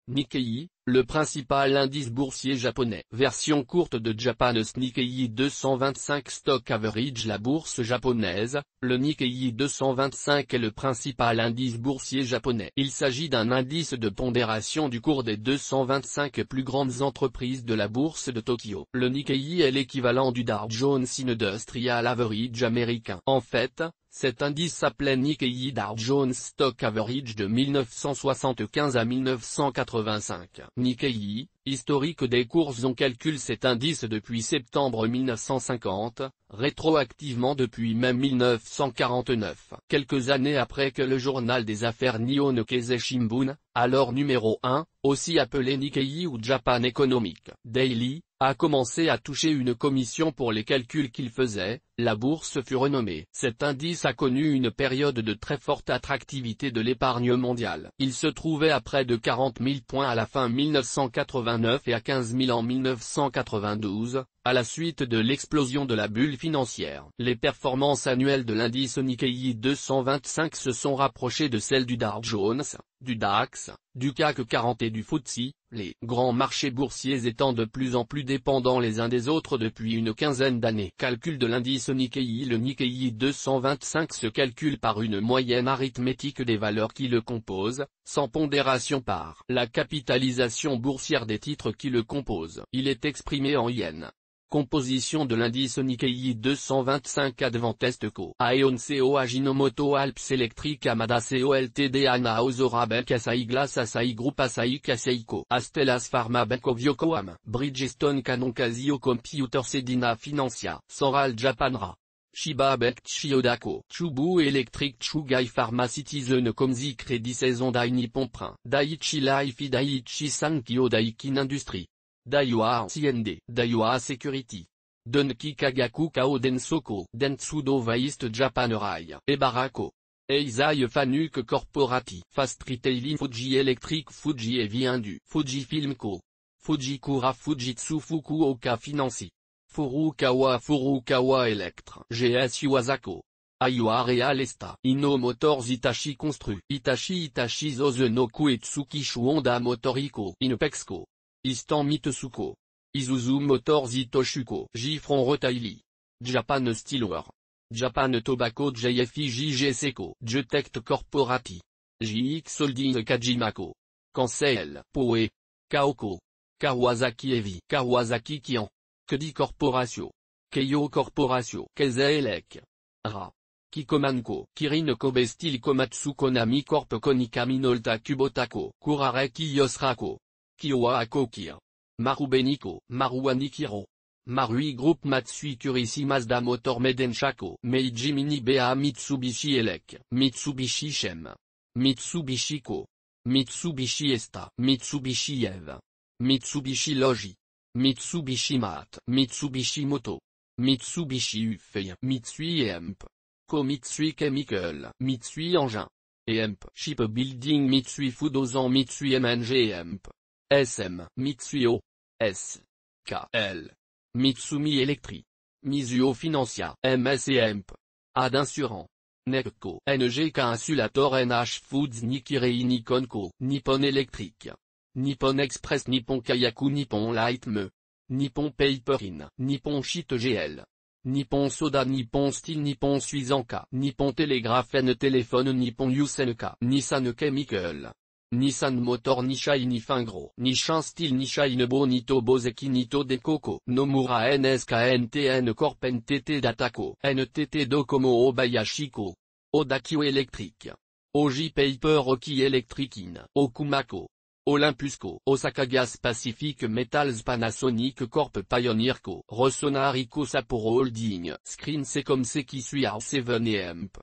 Nikkei, le principal indice boursier japonais. Version courte de Japanese Nikkei 225 Stock Average. La bourse japonaise, le Nikkei 225 est le principal indice boursier japonais. Il s'agit d'un indice de pondération du cours des 225 plus grandes entreprises de la bourse de Tokyo. Le Nikkei est l'équivalent du Dow Jones Industrial Average américain. En fait, cet indice s'appelait Nikkei Dow Jones Stock Average de 1975 à 1985. Nikkei, historique des courses. On calcule cet indice depuis septembre 1950, rétroactivement depuis mai 1949. Quelques années après que le journal des affaires Nihon Keizai Shimbun, alors numéro 1, aussi appelé Nikkei ou Japan Economic Daily, a commencé à toucher une commission pour les calculs qu'il faisait, la bourse fut renommée. Cet indice a connu une période de très forte attractivité de l'épargne mondiale. Il se trouvait à près de 40 000 points à la fin 1989 et à 15 000 en 1992, à la suite de l'explosion de la bulle financière. Les performances annuelles de l'indice Nikkei 225 se sont rapprochées de celles du Dow Jones, du DAX, du CAC 40 et du FTSE, les grands marchés boursiers étant de plus en plus dépendants les uns des autres depuis une quinzaine d'années. Calcul de l'indice Nikkei. Le Nikkei 225 se calcule par une moyenne arithmétique des valeurs qui le composent, sans pondération par la capitalisation boursière des titres qui le composent. Il est exprimé en yens. Composition de l'indice Nikkei 225. Advantest Co. Aeon Co. Ajinomoto Alps Electric Amada Co. Ltd. Ana Ozora Bank Asahi Glass Asahi Group Asahi Kasei Co. Astellas Pharma Bank of Yokohama. Bridgestone Canon Casio Computer Sedina Financia. Soral Japanra. Shiba Bank Chiyoda Co. Chubu Electric Chugai Pharma Citizen Komzi Credit Saison Dai Nippon Print. Daiichi Life Daiichi Sankyo Daikin Industrie. Daiwa CND, Daiwa Security. Donki Kagaku Kao Densoko, Dentsudo Vaist Japan Rail, Ebarako. Eisai Fanuc Corporati. Fast Retailing Fuji Electric Fuji Heavy Indu. Fujifilm Co. Fujikura Fujitsu Fukuoka Financi. Furukawa Electre. GS Yuasako. Aiwa Real Esta. Inno Motors Hitachi Constru. Hitachi Zozenoku Etsukishu Honda Motoriko. Inpexco. Istan Mitsuko. Isuzu Motors Itoshuko. Gifron Retaili. Japan Steelwear. Japan Tobacco JFI JGSeco. Jetect Corporati. JX Holdings Kajimako. Kansei Poe. Kaoko. Kawasaki Heavy. Kawasaki Kian. Kedi Corporatio. Keio Corporatio. Keizai Elec. Ra. Kikomanko. Kirin Kobe Steel Komatsu Konami Corp Konica Minolta Kubotako. Kurare Kiyosrako. Kiowa Akokir. Marubeniko. Maruani Kiro. Marui Group Matsui Kurisi Mazda Motor Medenshako. Meiji Mini BA Mitsubishi Elec. Mitsubishi Shem. Mitsubishi Co. Mitsubishi Esta. Mitsubishi Ev. Mitsubishi Logi. Mitsubishi Mat. Mitsubishi Moto. Mitsubishi Ufei. Mitsui Emp. Mitsui Chemical. Mitsui Engin. Emp. Shipbuilding Mitsui Fudozan Mitsui MNG Emp. SM. Mitsuyo. S. KL. Mitsumi Electric. Mizuho Financia. MS et Emp. Ad Insurant. Necco. NGK Insulator NH Foods Nikirei Nikon Co. Nippon Electric. Nippon Express Nippon Kayaku Nippon Light Me. Nippon Paper In. Nippon Shit GL. Nippon Soda Nippon Steel Nippon Suizanka. Nippon Telegraph N Téléphone Nippon Yusenka. Nissan Chemical. Nissan Motor Nishai Nifingro. Nishan Steel Nishai Nebo Nito Bozeki Nito Dekoko. Nomura NSKNTN Corp NTT Datako. NTT Docomo Obayashiko. Odakyo Electric. Oji Paper Oki Electric In. Okumako. Olympusco. Osaka Gas Pacific Metals Panasonic Corp Pioneer Co. Rossonarico Sapporo Holding. Screen Secom Sekisui R7 et Emp.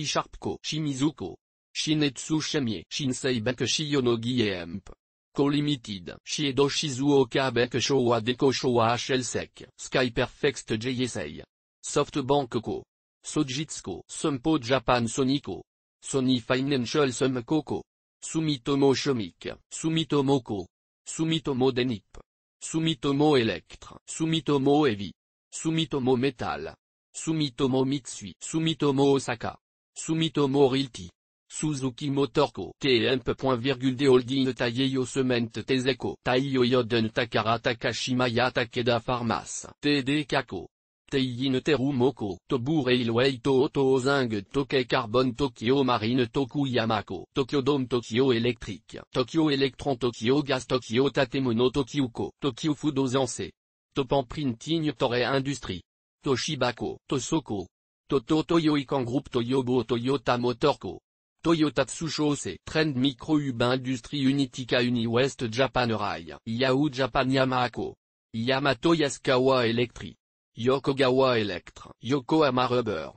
Sharpco. Shimizuko. Shinetsu Chemie. Shinsei Bank Shionogi et Emp. Co Limited. Shiedo Shizuoka Bank Showa Deco Showa HLSEC. Sky Perfect JSA. SoftBank Co. Sojitsuko. Sumpo Japan Sonico. Sony Financial Sumco Co. Sumitomo Chemic. Sumitomo Co. Sumitomo Denip. Sumitomo Electre. Sumitomo Heavy. Sumitomo Metal. Sumitomo Mitsui. Sumitomo Osaka. Sumitomo Realty. Suzuki Motor Co. TMP.D Holding Taiyo Cement Tezeco. Taiyo Yoden Takara Takashimaya Takeda Pharmas. TDK Co. Teiyin Terumoko. Tobu Railway Toto Ozing Tokei Carbon Tokyo Marine Toku Yamako. Tokyo Dome Tokyo Electric. Tokyo Electron Tokyo Gas Tokyo Tatemono Tokyuko. Tokyo Food Ozanse. Topan Printing Toray Industrie. Toshibako. Tosoko. Toto Toyo Ikan Group Toyobo Toyota Motor Co. Toyota Tsushose. Trend Micro Hub Industrie Unitica Uni West Japan Rail. Yahoo Japan Yamaha. Yamato Yaskawa Electric. Yokogawa Electra. Yokohama Rubber.